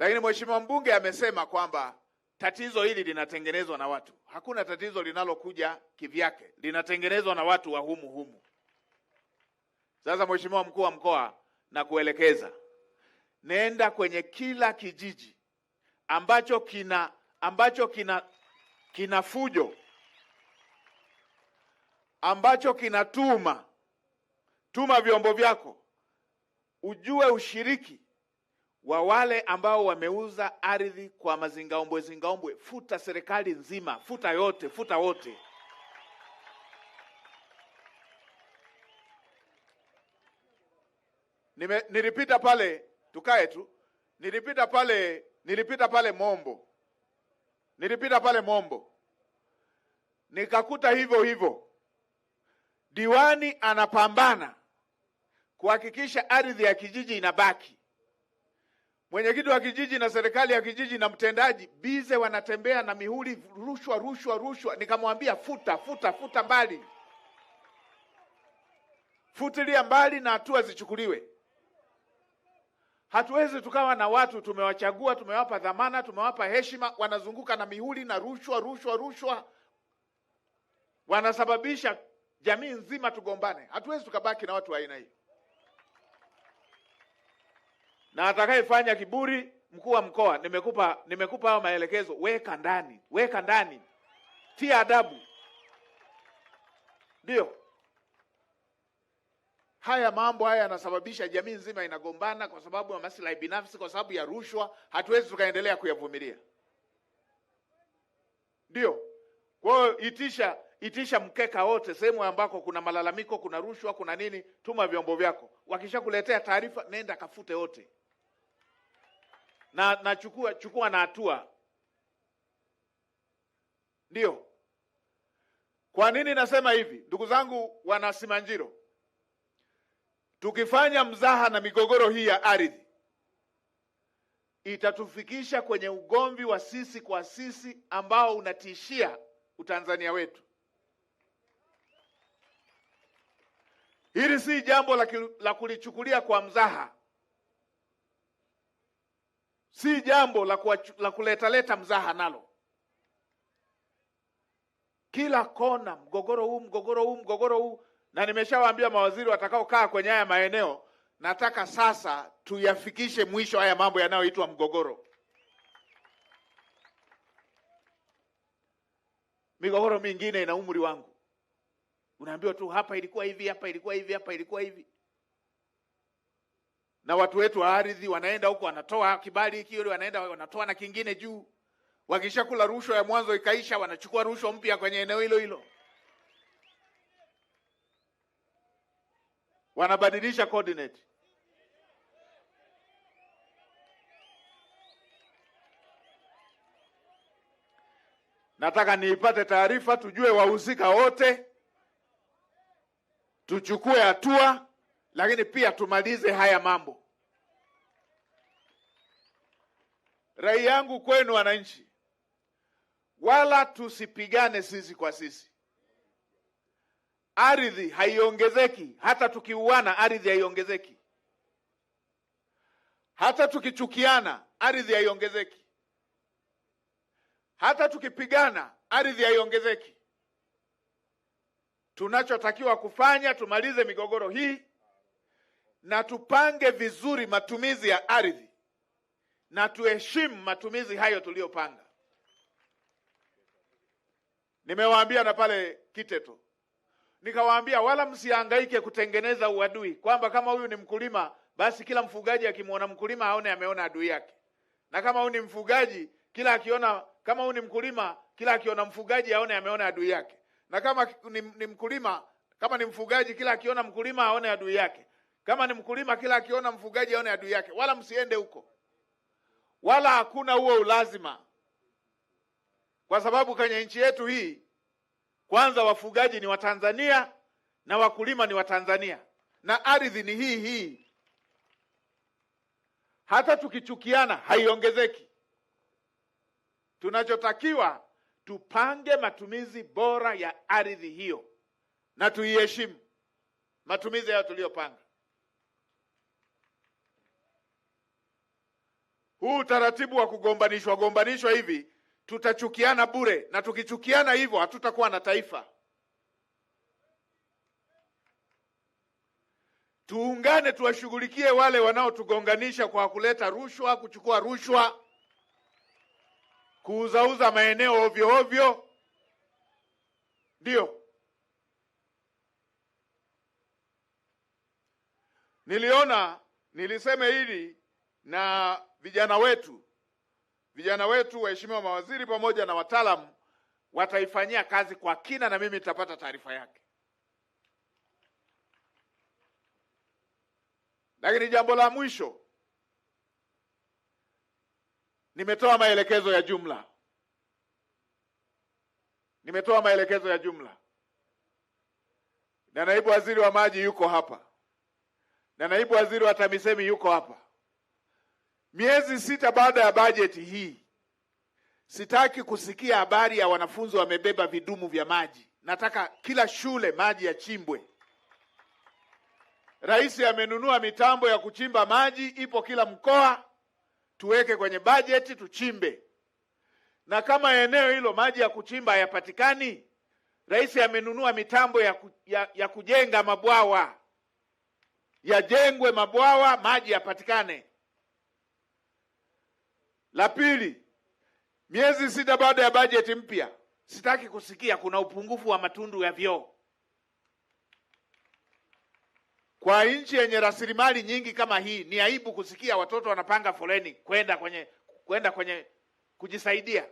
Lakini mheshimiwa mbunge amesema kwamba tatizo hili linatengenezwa na watu. Hakuna tatizo linalokuja kivyake, linatengenezwa na watu wa humu humu. Sasa mheshimiwa mkuu wa mkoa, na kuelekeza, nenda kwenye kila kijiji ambacho kina fujo, ambacho kinatuma vyombo vyako, ujue ushiriki wa wale ambao wameuza ardhi kwa mazingaombwe. Futa serikali nzima, futa yote, futa wote. Nilipita pale, tukae tu, nilipita pale Mombo, nikakuta hivyo diwani anapambana kuhakikisha ardhi ya kijiji inabaki. Mwenyekiti wa kijiji na serikali ya kijiji na mtendaji bize wanatembea na mihuri, rushwa. Nikamwambia futa mbali, futilia mbali na hatua zichukuliwe. Hatuwezi tukawa na watu tumewachagua, tumewapa dhamana, tumewapa heshima, wanazunguka na mihuri na rushwa, wanasababisha jamii nzima tugombane. Hatuwezi tukabaki na watu wa aina hii. Na atakayefanya kiburi, mkuu wa mkoa, nimekupa hao maelekezo, weka ndani, tia adabu. Ndio haya mambo haya yanasababisha jamii nzima inagombana kwa sababu ya maslahi binafsi, kwa sababu ya rushwa. Hatuwezi tukaendelea kuyavumilia. Ndio, kwa hiyo itisha mkeka wote, sehemu ambako kuna malalamiko, kuna rushwa, kuna nini, tuma vyombo vyako. Wakishakuletea taarifa, nenda kafute wote. Na chukua na hatua. Ndio. Kwa nini nasema hivi? Ndugu zangu wana Simanjiro, tukifanya mzaha na migogoro hii ya ardhi, itatufikisha kwenye ugomvi wa sisi kwa sisi ambao unatishia utanzania wetu. Hili si jambo la kulichukulia kwa mzaha. Si jambo la kuleta mzaha nalo. Kila kona mgogoro huu, na nimeshawaambia mawaziri watakaokaa kwenye haya maeneo, nataka sasa tuyafikishe mwisho haya mambo yanayoitwa mgogoro. Migogoro mingine ina umri wangu. Unaambiwa tu hapa ilikuwa hivi, hapa ilikuwa hivi. Na watu wetu wa ardhi wanaenda huko, wanatoa kibali hiki, wanaenda wanatoa na kingine juu. Wakishakula rushwa ya mwanzo ikaisha, wanachukua rushwa mpya kwenye eneo hilo. Wanabadilisha coordinate. Nataka niipate taarifa, tujue wahusika wote, tuchukue hatua, lakini pia tumalize haya mambo. Rai yangu kwenu wananchi, wala tusipigane sisi kwa sisi. Ardhi haiongezeki, hata tukiuana ardhi haiongezeki. Hata tukichukiana ardhi haiongezeki. Hata tukipigana ardhi haiongezeki. Tunachotakiwa kufanya, tumalize migogoro hii na tupange vizuri matumizi ya ardhi na tuheshimu matumizi hayo tuliyopanga. Nimewaambia na pale Kiteto, nikawaambia wala msihangaike kutengeneza uadui kwamba kama huyu ni mkulima basi kila mfugaji akimwona mkulima aone ameona adui yake, na kama huyu ni mfugaji kama huyu ni mkulima kila akiona mfugaji aone ameona adui yake, na kama ni mkulima, kama ni mfugaji kila akiona mkulima aone adui yake, kama ni mkulima kila akiona mfugaji aone adui yake. Wala msiende huko, wala hakuna huo ulazima, kwa sababu kwenye nchi yetu hii kwanza wafugaji ni Watanzania na wakulima ni Watanzania na ardhi ni hii. Hata tukichukiana haiongezeki. Tunachotakiwa tupange matumizi bora ya ardhi hiyo na tuiheshimu matumizi hayo tuliyopanga. huu utaratibu wa kugombanishwa hivi tutachukiana bure, na tukichukiana hivyo hatutakuwa na taifa. Tuungane, tuwashughulikie wale wanaotugonganisha kwa kuleta rushwa, kuchukua rushwa, kuuzauza maeneo ovyo ovyo. Ndio nilisema hili na vijana wetu, waheshimiwa mawaziri pamoja na wataalamu wataifanyia kazi kwa kina, na mimi nitapata taarifa yake. Lakini jambo la mwisho, nimetoa maelekezo ya jumla na naibu waziri wa maji yuko hapa na naibu waziri wa TAMISEMI yuko hapa. Miezi 6 baada ya bajeti hii, sitaki kusikia habari ya wanafunzi wamebeba vidumu vya maji. Nataka kila shule maji yachimbwe. Rais amenunua mitambo ya kuchimba maji, ipo kila mkoa, tuweke kwenye bajeti tuchimbe. Na kama eneo hilo maji ya kuchimba hayapatikani, rais amenunua mitambo ya kujenga mabwawa, yajengwe mabwawa, maji yapatikane. La pili, miezi 6 baada ya bajeti mpya, sitaki kusikia kuna upungufu wa matundu ya vyoo. Kwa nchi yenye rasilimali nyingi kama hii, ni aibu kusikia watoto wanapanga foleni kwenda kwenye kujisaidia.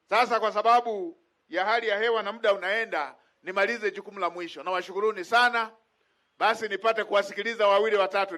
Sasa kwa sababu ya hali ya hewa na muda unaenda, nimalize jukumu la mwisho. Na washukuruni sana. Basi nipate kuwasikiliza wawili watatu.